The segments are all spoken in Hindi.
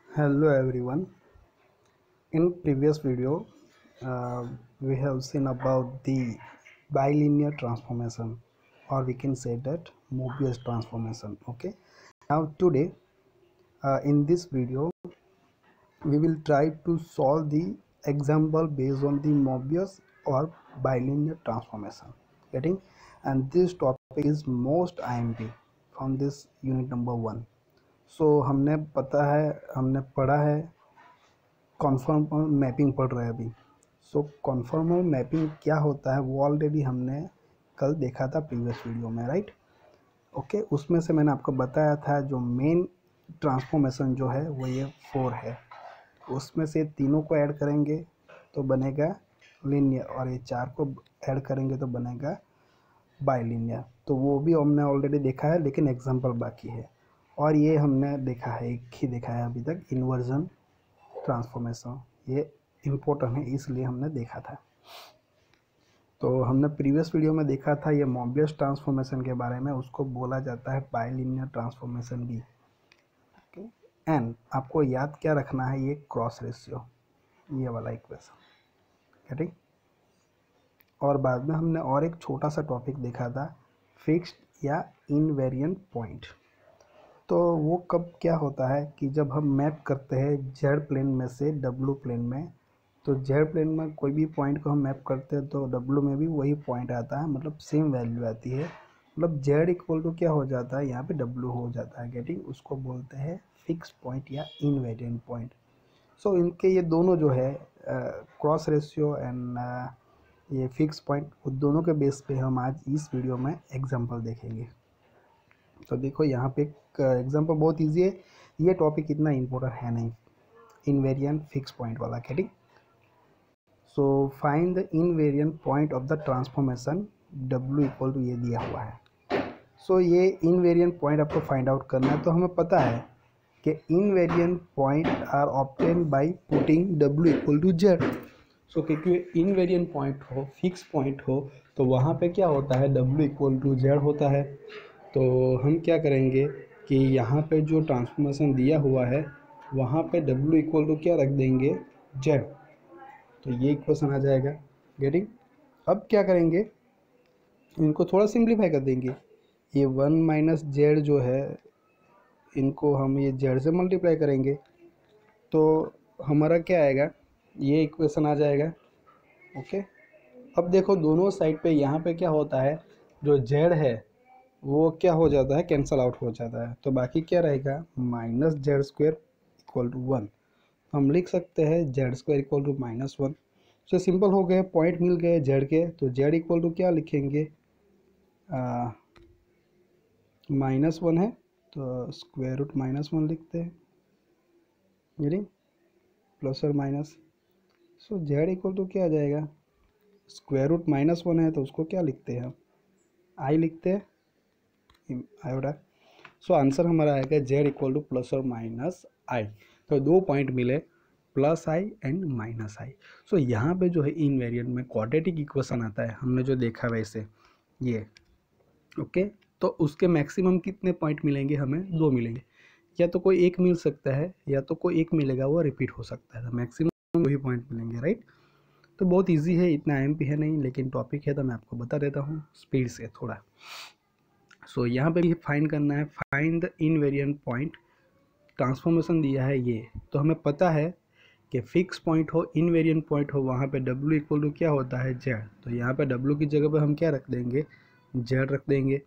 Hello everyone. In previous video, we have seen about the bilinear transformation, or we can say that Mobius transformation. Okay. Now today, in this video, we will try to solve the example based on the Mobius or bilinear transformation. Getting, and this topic is most IMP from this unit number 1. So हमने पढ़ा है कॉन्फॉर्मल मैपिंग पढ़ रहे हैं अभी। सो कॉन्फॉर्मल मैपिंग क्या होता है वो ऑलरेडी हमने कल देखा था प्रीवियस वीडियो में, राइट। ओके, उसमें से मैंने आपको बताया था जो मेन ट्रांसफॉर्मेशन जो है वो ये 4 है। उसमें से तीनों को ऐड करेंगे तो बनेगा लीनियर, और ये 4 को ऐड करेंगे तो बनेगा बाइलिनियर। तो वो भी हमने ऑलरेडी देखा है, लेकिन एग्जांपल बाकी है। और ये हमने देखा है, एक ही देखा है अभी तक, इन्वर्जन ट्रांसफॉर्मेशन। ये इम्पोर्टेंट है इसलिए हमने देखा था। तो हमने प्रीवियस वीडियो में देखा था ये मोबियस ट्रांसफॉर्मेशन के बारे में, उसको बोला जाता है बाइलिनियर ट्रांसफॉर्मेशन भी। ओके, एंड आपको याद क्या रखना है, ये क्रॉस रेशियो, ये वाला इक्वेशन, ठीक। और बाद में हमने और एक छोटा सा टॉपिक देखा था, फिक्स्ड या इनवेरिएंट पॉइंट। तो वो कब क्या होता है कि जब हम मैप करते हैं जेड प्लेन में से डब्लू प्लेन में, तो जेड प्लेन में कोई भी पॉइंट को हम मैप करते हैं तो डब्लू में भी वही पॉइंट आता है, मतलब सेम वैल्यू आती है। मतलब जेड इक्वल टू क्या हो जाता है, यहाँ पे डब्लू हो जाता है। गेटिंग, उसको बोलते हैं फिक्स पॉइंट या इनवेरिएंट पॉइंट। सो इनके ये दोनों जो है क्रॉस रेशियो एंड ये फिक्स पॉइंट, उन दोनों के बेस पे हम आज इस वीडियो में एग्जाम्पल देखेंगे। तो देखो यहाँ पे एक एग्जांपल बहुत इजी है, ये टॉपिक इतना इम्पोर्टेंट है नहीं, इनवेरिएंट फिक्स पॉइंट वाला। ठीक। So find the invariant point of the transformation W equal to ये दिया हुआ है। सो ये इनवेरिएंट पॉइंट आपको फाइंड आउट करना है। तो हमें पता है कि invariant point are obtain by putting W equal to Z। So क्योंकि इनवेरिएंट पॉइंट हो, फिक्स पॉइंट हो, तो वहाँ पे क्या होता है, W इक्वल टू Z होता है। तो हम क्या करेंगे कि यहाँ पे जो ट्रांसफॉर्मेशन दिया हुआ है वहाँ पे W इक्वल टू क्या रख देंगे, Z। तो ये इक्वेशन आ जाएगा। गेटिंग। अब क्या करेंगे, इनको थोड़ा सिंप्लीफाई कर देंगे। ये 1 माइनस जेड जो है, इनको हम ये जेड से मल्टीप्लाई करेंगे तो हमारा क्या आएगा, ये इक्वेशन आ जाएगा। ओके, अब देखो दोनों साइड पे यहाँ पे क्या होता है, जो जेड है वो क्या हो जाता है, कैंसल आउट हो जाता है। तो बाकी क्या रहेगा, minus Z square equal to 1। हम लिख सकते हैं जेड स्क्वेयर इक्वल टू -1। तो सिंपल हो गए, पॉइंट मिल गए जेड के। तो जेड इक्वल टू क्या लिखेंगे, -1 है तो स्क्वायर रूट -1 लिखते हैं, यानी प्लस और minus. So Z equal to क्या आ जाएगा, स्क्वायर रूट -1 है तो उसको क्या लिखते हैं, आई लिखते हैं, आयोडा। सो आंसर हमारा आएगा जेड इक्वल टू प्लस और माइनस आई। तो दो पॉइंट मिले, प्लस आई एंड माइनस आई। सो यहाँ पे जो है इनवेरिएंट में क्वाड्रेटिक इक्वेशन आता है, हमने जो देखा वैसे ये। ओके, तो उसके मैक्सिमम कितने पॉइंट मिलेंगे, हमें 2 मिलेंगे। या तो कोई एक मिल सकता है या तो कोई एक मिलेगा वो रिपीट हो सकता है, तो मैक्सिमम वही पॉइंट मिलेंगे, राइट। तो बहुत ईजी है, इतना एमपी है नहीं, लेकिन टॉपिक है तो मैं आपको बता देता हूँ स्पीड से थोड़ा। सो यहाँ पे भी फाइंड करना है, find the invariant point. Transformation दिया है ये, तो हमें पता है कि फिक्स पॉइंट हो, इनवेरिएंट पॉइंट हो, वहाँ पे W इक्वल टू क्या होता है, जेड। तो यहाँ पे W की जगह पे हम क्या रख देंगे, जेड रख देंगे।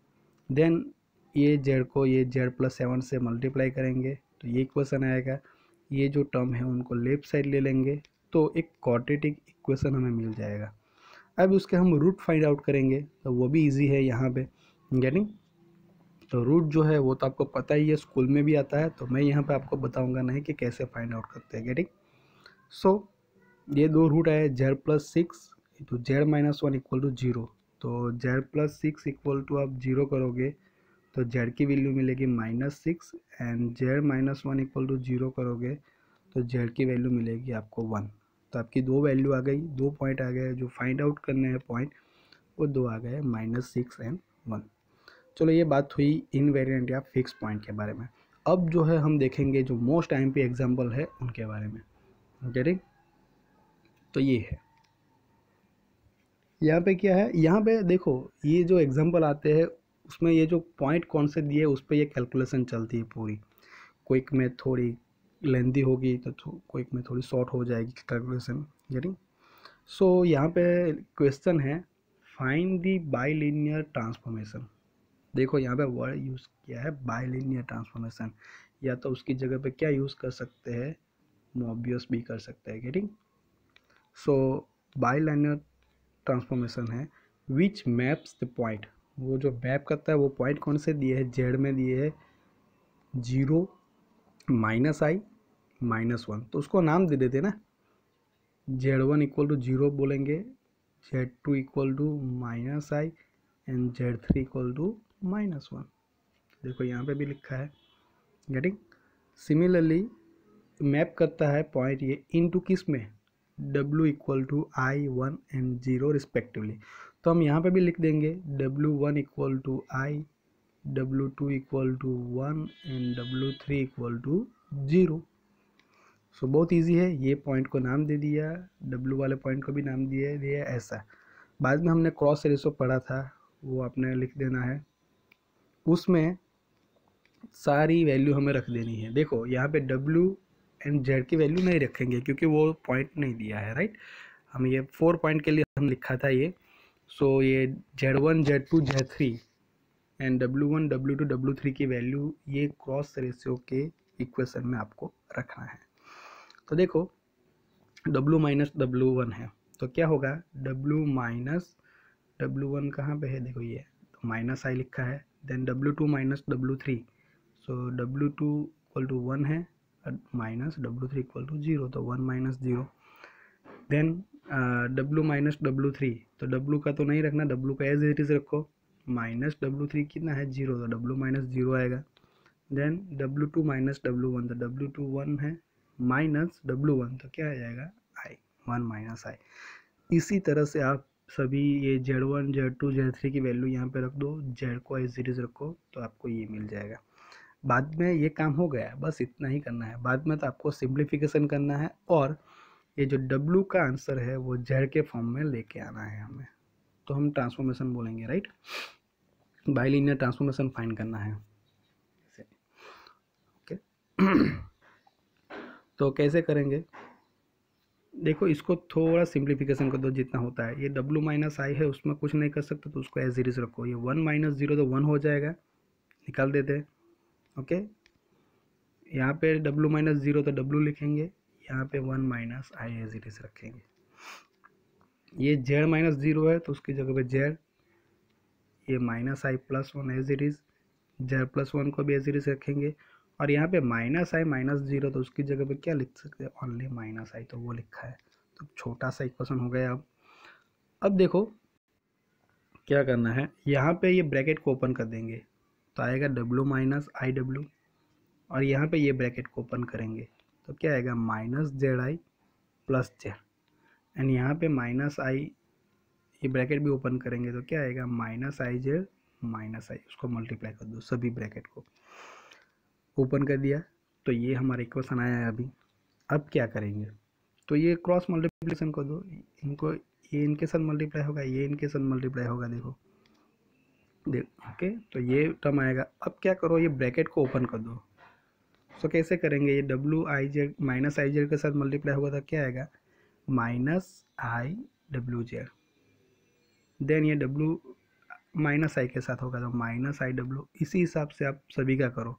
देन ये जेड को ये Z+7 से मल्टीप्लाई करेंगे तो ये इक्वेशन आएगा। ये जो टर्म है उनको लेफ्ट साइड ले लेंगे तो एक क्वाड्रेटिक इक्वेशन हमें मिल जाएगा। अब उसके हम रूट फाइंड आउट करेंगे तो वो भी इजी है यहाँ पे, गेटिंग। तो रूट जो है वो तो आपको पता ही है, स्कूल में भी आता है, तो मैं यहाँ पे आपको बताऊंगा नहीं कि कैसे फाइंड आउट करते हैं, गेटिंग। सो ये दो रूट है, Z+6 तो Z-1 इक्वल टू 0। तो Z+6 इक्वल टू आप 0 करोगे तो Z की वैल्यू मिलेगी -6, एंड Z-1 इक्वल टू 0 करोगे तो Z की वैल्यू मिलेगी आपको 1। तो आपकी दो वैल्यू आ गई, दो पॉइंट आ गए जो फाइंड आउट करने हैं पॉइंट, वो दो आ गए, -6 एंड 1। चलो ये बात हुई इनवेरिएंट या फिक्स पॉइंट के बारे में। अब जो है हम देखेंगे जो मोस्ट IMP एग्जाम्पल है उनके बारे में। गेटिंग? तो ये है, यहाँ पे क्या है, यहाँ पे देखो ये जो एग्जाम्पल आते हैं उसमें ये जो पॉइंट कौन से दिए उस पर ये कैलकुलेशन चलती है पूरी। क्विक में थोड़ी लेंदी होगी तो क्विक में थोड़ी शॉर्ट हो जाएगी कैलकुलेशन। गेटिंग? सो यहाँ पे क्वेश्चन है फाइंड दी बाइलिनियर ट्रांसफॉर्मेशन। देखो यहाँ पे वर्ड यूज़ किया है बाइलिनियर ट्रांसफॉर्मेशन, या तो उसकी जगह पे क्या यूज़ कर सकते हैं, मोबियस भी कर सकते हैं। गेटिंग? सो बाइलिनियर ट्रांसफॉर्मेशन है विच मैप्स द पॉइंट, वो जो मैप करता है वो पॉइंट कौन से दिए है, जेड में दिए है 0, -i, -1, तो उसको नाम दे देते ना, Z1 = 0 बोलेंगे, Z2 = -i एंड Z3 = -1। देखो यहाँ पे भी लिखा है। गेटिंग? सिमिलरली मैप करता है पॉइंट ये इनटू किस में, W = i, 1 एंड 0 रिस्पेक्टिवली। तो हम यहाँ पे भी लिख देंगे W1 = i, W2 = 1 and W3 = 0। सो बहुत इजी है, ये पॉइंट को नाम दे दिया, W वाले पॉइंट को भी नाम दिए दिया ऐसा। बाद में हमने क्रॉस रेशो पढ़ा था, वो आपने लिख देना है, उसमें सारी वैल्यू हमें रख देनी है। देखो यहाँ पे W एंड Z की वैल्यू नहीं रखेंगे क्योंकि वो पॉइंट नहीं दिया है, राइट। हम ये 4 पॉइंट के लिए हम लिखा था ये। सो ये Z1, Z2, Z3 and W1, W2, W3 की वैल्यू ये क्रॉस रेशियो के इक्वेशन में आपको रखना है। तो देखो W - W1 है तो क्या होगा, W - W1 कहाँ पे है, देखो ये तो -i लिखा है, देन W2 - W3, सो W2 = 1 है माइनस W3 = 0, तो 1 - 0, देन W - W3, तो W का तो नहीं रखना, W का एज इट इज रखो, -W3 कितना है 0, तो W - 0 आएगा, देन W2 - W1, तो W2 1 है माइनस W1, तो क्या आ जाएगा i, 1 - i। इसी तरह से आप सभी ये Z1, Z2, Z3 की वैल्यू यहाँ पे रख दो, Z को एज इट इज रखो, तो आपको ये मिल जाएगा। बाद में ये काम हो गया, बस इतना ही करना है। बाद में तो आपको सिंप्लीफिकेशन करना है और ये जो W का आंसर है वो Z के फॉर्म में लेके आना है हमें, तो हम ट्रांसफॉर्मेशन बोलेंगे, राइट। बाइलिनियर ट्रांसफॉर्मेशन फाइंड करना है, ओके। तो कैसे करेंगे, देखो इसको थोड़ा सिंप्लीफिकेशन कर दो जितना होता है। ये W - i है उसमें कुछ नहीं कर सकते तो उसको एज इट इज रखो, ये 1 - 0 तो 1 हो जाएगा, निकाल देते हैं, ओके। यहाँ पे W - 0 तो W लिखेंगे, यहाँ पे 1 - i एज इट इज रखेंगे। ये Z - 0 है तो उसकी जगह पे Z, ये -i + 1 as it is, Z + 1 को भी एज इट इज रखेंगे, और यहाँ पे -i - 0 तो उसकी जगह पे क्या लिख सकते हैं, ओनली -i, तो वो लिखा है, तो छोटा सा इक्वेशन हो गया। अब देखो क्या करना है, यहाँ पे ये ब्रैकेट को ओपन कर देंगे तो आएगा W - iW, और यहाँ पे ये ब्रैकेट को ओपन करेंगे तो क्या आएगा -ZI + Z, एंड यहाँ पे -i, ये ब्रैकेट भी ओपन करेंगे तो क्या आएगा -IZ - i, उसको मल्टीप्लाई कर दो, सभी ब्रैकेट को ओपन कर दिया, तो ये हमारा इक्वेशन आया है अभी। अब क्या करेंगे, तो ये क्रॉस मल्टीप्लिकेशन कर दो, इनको ये इनके साथ मल्टीप्लाई होगा, ये इनके साथ मल्टीप्लाई होगा, देखो ओके, तो ये टर्म आएगा। अब क्या करो, ये ब्रैकेट को ओपन कर दो। सो कैसे करेंगे, ये WIZ -IZ के साथ मल्टीप्लाई होगा तो क्या आएगा -IWZ, देन ये W -i के साथ होगा तो -IW। इसी हिसाब से आप सभी का करो,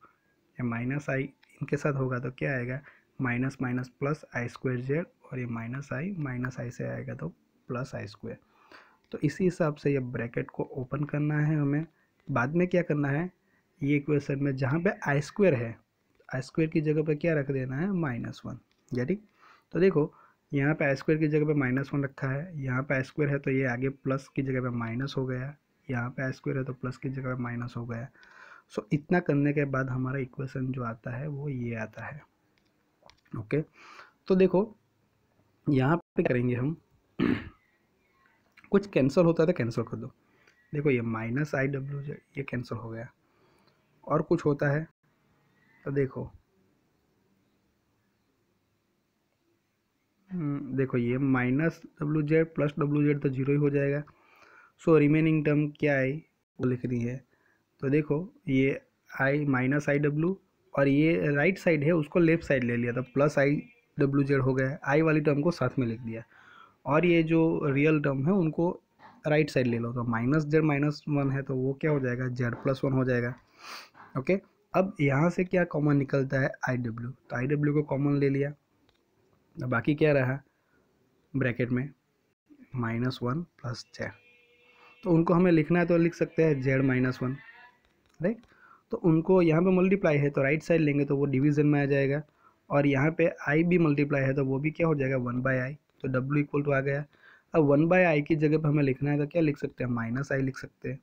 ये -i इनके साथ होगा तो क्या आएगा माइनस माइनस प्लस i²z, और ये -i से आएगा तो +i²। तो इसी हिसाब से ये ब्रैकेट को ओपन करना है हमें। बाद में क्या करना है, ये इक्वेशन में जहाँ पे i² है, i² की जगह पे क्या रख देना है -1, गेटिंग। तो देखो यहाँ पे i² की जगह पे -1 रखा है, यहाँ पे i² है तो ये आगे प्लस की जगह पे माइनस हो गया, यहाँ पे i² है तो प्लस की जगह पे माइनस हो गया। सो इतना करने के बाद हमारा इक्वेशन जो आता है वो ये आता है, ओके। तो देखो यहाँ पे करेंगे हम कुछ कैंसिल होता है तो कैंसिल कर दो, देखो ये -IWZ ये कैंसिल हो गया, और कुछ होता है तो देखो देखो ये minus W Z plus W Z तो जीरो ही हो जाएगा। सो रिमेनिंग टर्म क्या है वो लिख रही है। तो देखो ये आई माइनस आई डब्ल्यू और ये राइट साइड है उसको लेफ्ट साइड ले लिया तो प्लस आई डब्ल्यू जेड हो गया। आई वाली टर्म को साथ में लिख दिया और ये जो रियल टर्म है उनको राइट साइड ले लो। तो माइनस जेड माइनस वन है तो वो क्या हो जाएगा जेड प्लस वन हो जाएगा। ओके, अब यहाँ से क्या कॉमन निकलता है आई डब्ल्यू, तो आई डब्ल्यू को कॉमन ले लिया। बाकी क्या रहा ब्रैकेट में माइनस वन प्लस जेड, तो उनको हमें लिखना है तो लिख सकते हैं जेड माइनस वन, राइट। तो उनको यहाँ पे मल्टीप्लाई है तो राइट साइड लेंगे तो वो डिवीजन में आ जाएगा और यहाँ पे आई भी मल्टीप्लाई है तो वो भी क्या हो जाएगा वन बाय आई, तो डब्ल्यू इक्वल टू आ गया। अब वन बाय आई की जगह पे हमें लिखना है तो क्या लिख सकते हैं माइनस आई लिख सकते हैं,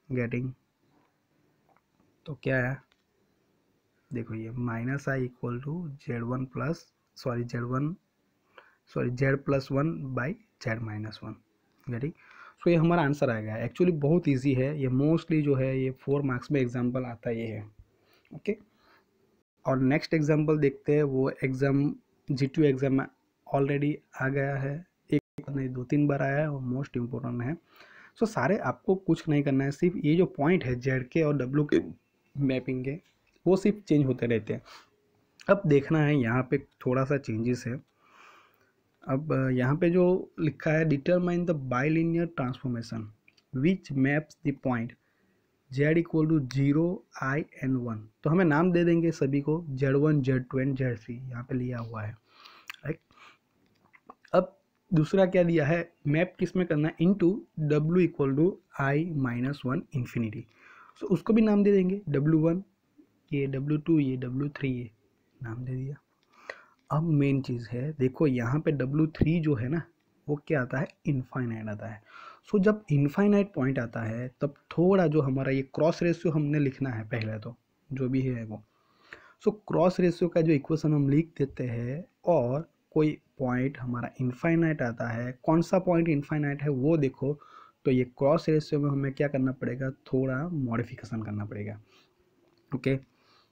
गेटिंग। तो क्या है देखो ये minus i equal to Z one plus Z plus one by Z minus one, getting. So ये हमारा आंसर आ गया। एक्चुअली बहुत इजी है ये, मोस्टली जो है ये 4 मार्क्स में एग्जाम्पल आता ये है। ओके, और नेक्स्ट एग्जाम्पल देखते हैं। वो एग्ज़ाम G2 एग्ज़ाम में ऑलरेडी आ गया है, एक नहीं 2-3 बार आया है और मोस्ट इम्पोर्टेंट है। सो सारे आपको कुछ नहीं करना है, सिर्फ ये जो पॉइंट है जेड के और डब्ल्यू के मैपिंग के वो सिर्फ चेंज होते रहते हैं। अब देखना है यहाँ पे थोड़ा सा चेंजेस है। अब यहाँ पे जो लिखा है determine the bilinear transformation which maps the point Z equal to zero I N one, तो हमें नाम दे देंगे सभी को Z one Z two and Z three यहाँ पे लिया हुआ है, राइट। अब दूसरा क्या दिया है मैप किस में करना है into W equal to i minus one infinity, so उसको भी नाम दे देंगे डब्ल्यू वन, ये डब्ल्यू टू, ये डब्ल्यू थ्री, ये नाम दे दिया। अब मेन चीज़ है देखो यहाँ पे W3 जो है ना वो क्या आता है इनफाइनाइट आता है। सो जब इनफाइनाइट पॉइंट आता है तब थोड़ा जो हमारा ये क्रॉस रेशियो हमने लिखना है पहले तो जो भी है वो। सो क्रॉस रेशियो का जो इक्वेशन हम लिख देते हैं और कोई पॉइंट हमारा इनफाइनाइट आता है, कौन सा पॉइंट इनफाइनाइट है वो देखो। तो ये क्रॉस रेशियो में हमें क्या करना पड़ेगा थोड़ा मॉडिफिकेशन करना पड़ेगा। ओके,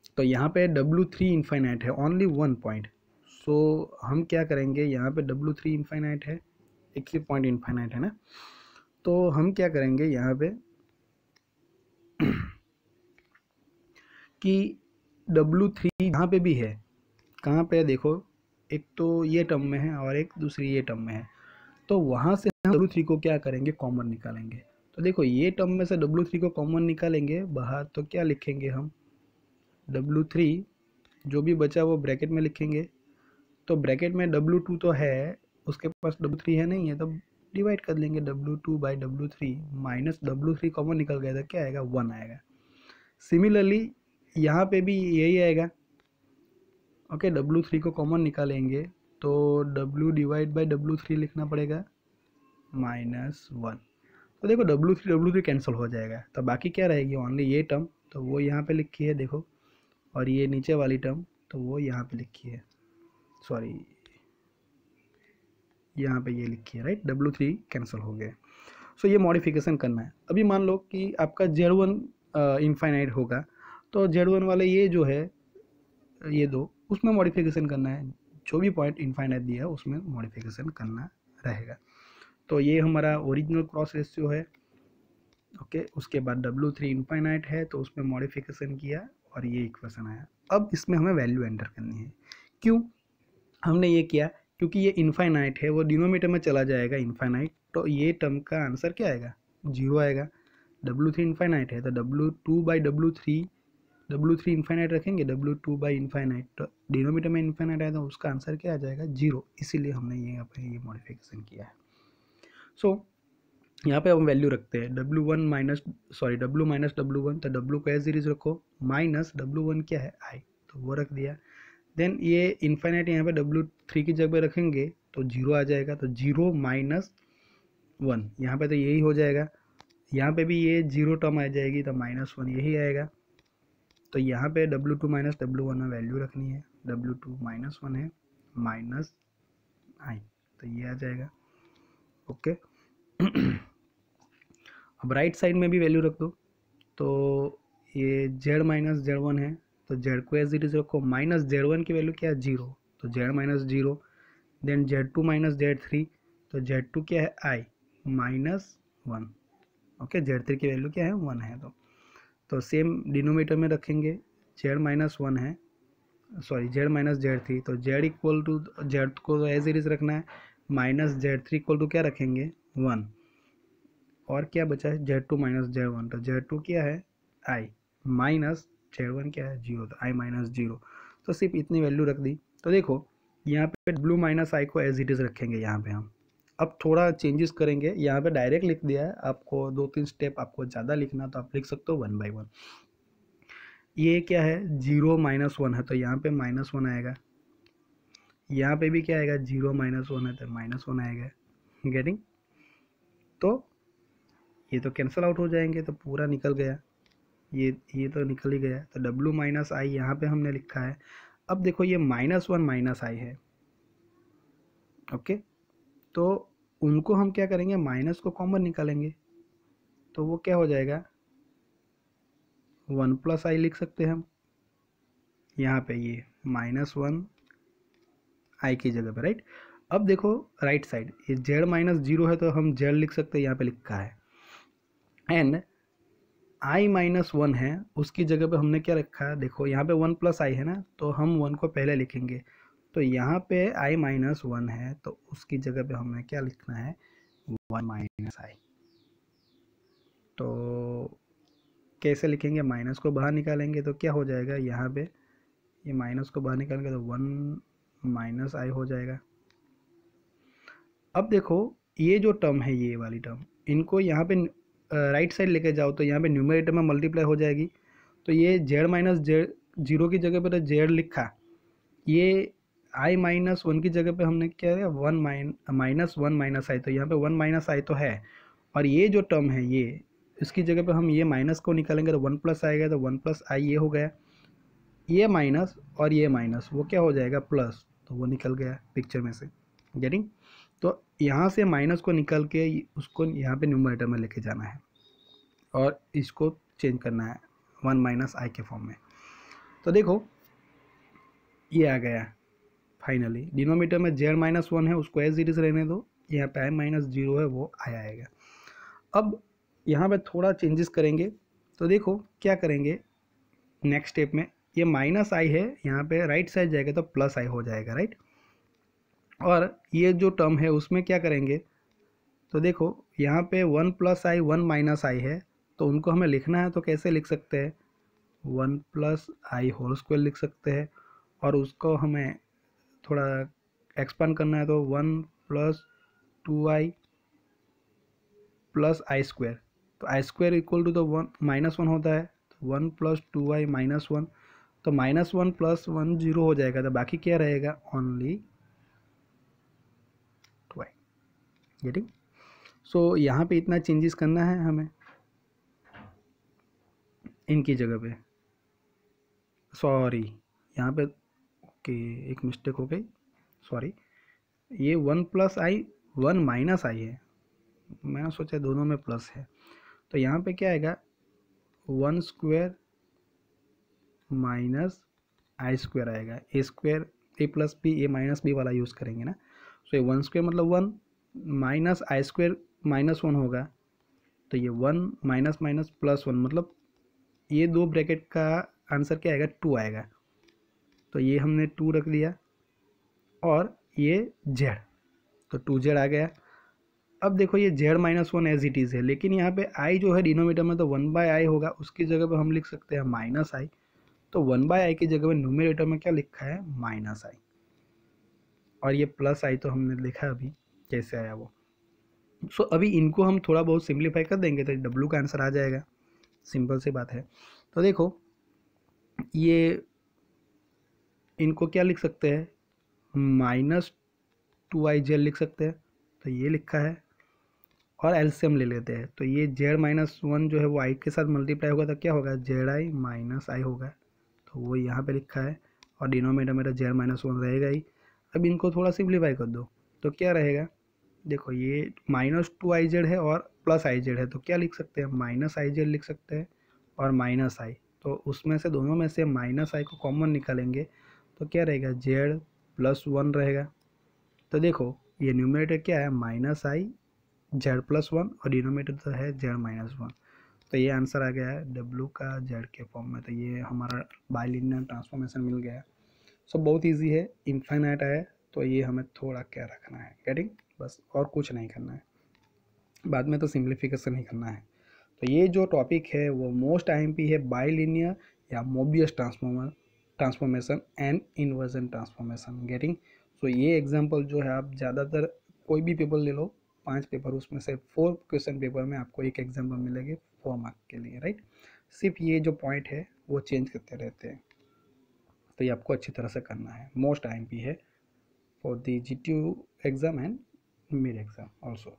तो यहाँ पे W3 इनफाइनाइट है ओनली वन पॉइंट। सो हम क्या करेंगे यहाँ पे W3 इनफाइनाइट है, एक ही पॉइंट इनफाइनाइट है ना, तो हम क्या करेंगे यहाँ पे कि W3 यहाँ पे भी है, कहाँ पे है देखो, एक तो ये टर्म में है और एक दूसरी ये टर्म में है, तो वहाँ से हम W3 को क्या करेंगे कॉमन निकालेंगे। तो देखो ये टर्म में से W3 को कॉमन निकालेंगे बाहर तो क्या लिखेंगे हम W3, जो भी बचा वो ब्रैकेट में लिखेंगे। तो ब्रैकेट में W2 तो है, उसके पास W3 है नहीं है, तो डिवाइड कर लेंगे W2 by W3 minus W3 common निकल गया था क्या आएगा 1 आएगा। सिमिलरली यहाँ पे भी यही आएगा। ओके, W3 को कॉमन निकालेंगे तो W डिवाइड बाई W3 लिखना पड़ेगा माइनस 1। तो देखो W3 कैंसिल हो जाएगा तो बाकी क्या रहेगी ओनली ये टर्म, तो वो यहाँ पे लिखी है देखो, और ये नीचे वाली टर्म तो वो यहाँ पे लिखी है, सॉरी यहाँ पे ये लिखी है, राइट। W3 कैंसिल हो गया। सो ये मॉडिफिकेशन करना है। अभी मान लो कि आपका Z1 इनफाइनाइट होगा तो Z1 वाले ये जो है ये दो उसमें मॉडिफिकेशन करना है, जो भी पॉइंट इनफाइनाइट दिया है उसमें मॉडिफिकेशन करना रहेगा। तो ये हमारा ओरिजिनल क्रॉस रेशियो है। ओके, उसके बाद W3 इनफाइनाइट है तो उसमें मॉडिफिकेशन किया और ये इक्वेशन आया। अब इसमें हमें वैल्यू एंटर करनी है। क्यों हमने ये किया, क्योंकि ये इनफाइनाइट है वो डिनोमीटर में चला जाएगा इनफाइनाइट, तो ये टर्म का आंसर क्या आएगा जीरो आएगा। W3 इनफाइनाइट है तो W2 बाई W3 इनफाइनाइट रखेंगे, W2 बाई इनफाइनाइट, तो डिनोमीटर में इनफाइनाइट आया तो उसका आंसर क्या आ जाएगा जीरो, इसीलिए हमने ये यहाँ पे ये मॉडिफिकेशन किया है। सो यहाँ पे हम वैल्यू रखते हैं W1 minus W minus W1, तो W को एज इट इज रखो, माइनस W1 क्या है आई, तो वो रख दिया। देन ये इन्फाइनाइट यहाँ पे W3 की जगह रखेंगे तो जीरो आ जाएगा, तो जीरो माइनस वन यहाँ पे तो यही हो जाएगा, यहाँ पे भी ये जीरो टर्म आ जाएगी तो माइनस वन यही आएगा। तो यहाँ पे W2 माइनस W1 में वैल्यू रखनी है, W2 माइनस वन है माइनस आई, तो ये आ जाएगा। ओके अब राइट साइड में भी वैल्यू रख दो, तो ये Z माइनस Z1 है तो जेड को एज इट इज रखो, माइनस जेड वन की वैल्यू क्या है 0, तो Z minus 0, then Z two minus Z three, तो जेड टू क्या है I minus 1, okay, Z three की वैल्यू क्या है 1 है। तो सेम डिनोमीटर में रखेंगे, जेड माइनस 1 है, sorry Z minus Z three, तो जेड इक्वल टू जेड को एज इट इज रखना है, minus Z three equal to क्या रखेंगे 1, और क्या बचा है Z two minus Z one, तो जेड टू क्या है आई माइनस जेड वन क्या है 0, तो आई माइनस 0। तो सिर्फ इतनी वैल्यू रख दी। तो देखो यहाँ पे ब्लू माइनस आई को एज इट इज रखेंगे यहाँ पे हम। अब थोड़ा चेंजेस करेंगे, यहाँ पे डायरेक्ट लिख दिया है, आपको 2-3 स्टेप आपको ज़्यादा लिखना तो आप लिख सकते हो 1 बाई 1। ये क्या है 0 माइनस 1 है, तो यहाँ पे माइनस 1 आएगा, यहाँ पे भी क्या आएगा 0 माइनस 1 है तो माइनस 1 आएगा, गेटिंग। तो ये तो कैंसिल आउट हो जाएंगे, तो पूरा निकल गया, ये तो निकल ही गया। तो W माइनस आई यहाँ पे हमने लिखा है। अब देखो ये -1 माइनस आई है, ओके, तो उनको हम क्या करेंगे, माइनस को कॉमन निकालेंगे, तो वो क्या हो जाएगा 1 प्लस आई लिख सकते हैं हम यहाँ पे, ये -1 आई की जगह पे, राइट। अब देखो राइट साइड, ये जेड माइनस 0 है तो हम जेड लिख सकते हैं, यहाँ पे लिखा है, एंड आई माइनस 1 है, उसकी जगह पे हमने क्या रखा है, देखो यहाँ पे 1 प्लस आई है ना, तो हम 1 को पहले लिखेंगे, तो यहाँ पे आई माइनस 1 है तो उसकी जगह पे हमें क्या लिखना है 1 माइनस आई। तो कैसे लिखेंगे, माइनस को बाहर निकालेंगे तो क्या हो जाएगा, यहाँ पे ये माइनस को बाहर निकालेंगे तो 1 माइनस आई हो जाएगा। अब देखो ये जो टर्म है, ये वाली टर्म, इनको यहाँ पे राइट साइड लेके जाओ तो यहाँ पे न्यूमरेटर में मल्टीप्लाई हो जाएगी, तो ये जेड माइनस जेड 0 की जगह पे तो जेड लिखा, ये आई माइनस 1 की जगह पे हमने क्या है 1 माइनस 1 माइनस आई, तो यहाँ पे 1 माइनस आई तो है, और ये जो टर्म है ये, इसकी जगह पे हम ये माइनस को निकालेंगे तो 1 प्लस आएगा, तो 1 प्लस आई ये हो गया, ये माइनस और ये माइनस वो क्या हो जाएगा प्लस, तो वो निकल गया पिक्चर में से, गेटिंग। तो यहाँ से माइनस को निकल के उसको यहाँ पे न्यूमरेटर में लेके जाना है और इसको चेंज करना है 1 माइनस आई के फॉर्म में। तो देखो ये आ गया फाइनली, डिनोमीटर में जेड माइनस 1 है उसको एज इट इज रहने दो, यहाँ पे आई माइनस 0 है वो आएगा। अब यहाँ पे थोड़ा चेंजेस करेंगे, तो देखो क्या करेंगे नेक्स्ट स्टेप में, ये माइनस आई है यहाँ पे राइट साइड जाएगा तो प्लस आई हो जाएगा, राइट। और ये जो टर्म है उसमें क्या करेंगे, तो देखो यहाँ पे 1 प्लस आई 1 माइनस आई है, तो उनको हमें लिखना है तो कैसे लिख सकते हैं 1 प्लस आई होल स्क्वायर लिख सकते हैं, और उसको हमें थोड़ा एक्सपांड करना है तो 1 प्लस 2i प्लस आई स्क्वायर, तो आई स्क्वायर इक्वल टू तो 1 माइनस 1 होता है, तो 1 प्लस 2i माइनस 1, तो -1 प्लस 1 0 हो जाएगा, तो बाकी क्या रहेगा ओनली 2i, गेटिंग। सो यहाँ पे इतना चेंजेस करना है हमें इनकी जगह पे, सॉरी यहाँ पे ओके एक मिस्टेक हो गई, सॉरी, ये 1 प्लस आई 1 माइनस आई है, मैंने सोचा दोनों में प्लस है, तो यहाँ पे क्या आएगा 1 स्क्वायर माइनस आई स्क्वायर आएगा, ए स्क्वायर ए प्लस बी, ए माइनस बी वाला यूज़ करेंगे ना, सो ये 1 स्क्वायर मतलब 1 माइनस आई स्क्वायर -1 होगा, तो ये 1 माइनस माइनस प्लस 1 मतलब ये दो ब्रैकेट का आंसर क्या आएगा 2 आएगा, तो ये हमने 2 रख दिया, और ये जेड, तो 2z आ गया। अब देखो ये जेड -1 एज इट इज़ है, लेकिन यहाँ पे आई जो है डिनोमीटर में तो 1 बाय आई होगा, उसकी जगह पे हम लिख सकते हैं माइनस आई, तो 1 बाय आई की जगह पे न्यूमरेटर में क्या लिखा है माइनस आई, और ये प्लस आई तो हमने लिखा अभी कैसे आया वो। सो अभी इनको हम थोड़ा बहुत सिंप्लीफाई कर देंगे तो डब्लू का आंसर आ जाएगा, सिंपल सी बात है। तो देखो ये इनको क्या लिख सकते हैं -2i जेड लिख सकते हैं, तो ये लिखा है, और एलसीएम ले लेते हैं, तो ये जेड -1 जो है वो आई के साथ मल्टीप्लाई होगा तो क्या होगा जेड आई माइनस आई होगा, तो वो यहाँ पे लिखा है, और डिनोमीटर मेरा जेड -1 रहेगा ही। अब इनको थोड़ा सिंप्लीफाई कर दो तो क्या रहेगा, देखो ये -2i जेड है और प्लस आई जेड है, तो क्या लिख सकते हैं -i जेड लिख सकते हैं और माइनस आई, तो उसमें से दोनों में से माइनस आई को कॉमन निकालेंगे तो क्या रहेगा, z+1 रहेगा। तो देखो ये न्यूमरेटर क्या है, -i z+1 और डिनोमिनेटर तो है z-1। तो ये आंसर आ गया है w का z के फॉर्म में। तो ये हमारा बाइलिनियर ट्रांसफॉर्मेशन मिल गया। सो बहुत इजी है, इनफाइनाइट है तो ये हमें थोड़ा क्या रखना है, गेटिंग, बस और कुछ नहीं करना है, बाद में तो सिंप्लीफिकेशन ही करना है। तो ये जो टॉपिक है वो मोस्ट आईएमपी है, बाइलिनियर या Mobius transformation and inversion transformation, getting. So ये एग्जांपल जो है आप ज़्यादातर कोई भी पेपर ले लो, 5 पेपर, उसमें से 4 क्वेश्चन पेपर में आपको एक एग्जाम्पल मिलेगी 4 मार्क के लिए, राइट। सिर्फ ये जो पॉइंट है वो चेंज करते रहते हैं, तो ये आपको अच्छी तरह से करना है। मोस्ट आईएमपी है for the GTU exam and mid exam also.